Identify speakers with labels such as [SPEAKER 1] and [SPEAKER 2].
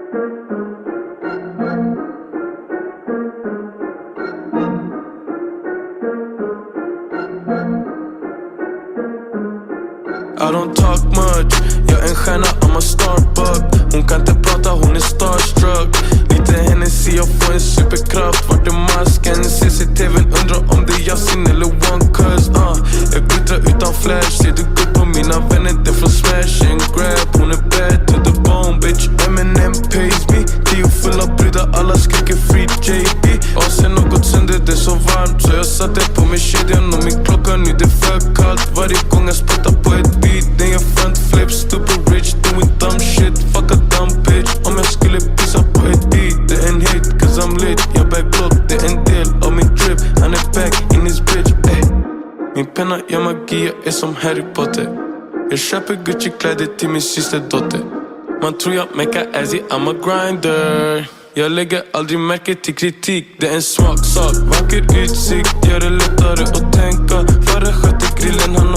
[SPEAKER 1] I don't talk much, jag är en stjärna, I'm a starbuck. Hon kan inte prata, hon är starstruck. Lite Hennessy, jag får en superkraft. Vart är masken? CCTVn undrar om det är Yasin eller One Cuz. Jag glittrar utan flash. Ser du good på mina vänner, det från smash and grab. Hon är bad to the bone, bitch. Eminem pays me. 10 fulla brudar, alla skriker free JB. Och sen har gått sönder, det är så varmt. Så jag satte på mig kedjan och min klocka. Nu det är för kallt. Varje gång jag spottar på ett beat, den gör front flip. Stupid rich, doing dumb shit. Fuck a dumb bitch. Om jag skulle pissa på ett beat, det är en hit, cause I'm lit. Jag bär glock, det är en del av min drip. Han är back in his bitch, ey. Min penna gör magi, jag är som Harry Potter. Jag köper Gucci-kläder till min systerdotter. Man tror jag mekar azzy, I'm a grinder. Jag lägger aldrig märke till kritik, det är en smaksak. Vacker utsikt, gör det lättare att tänka. Förre skötte grillen, han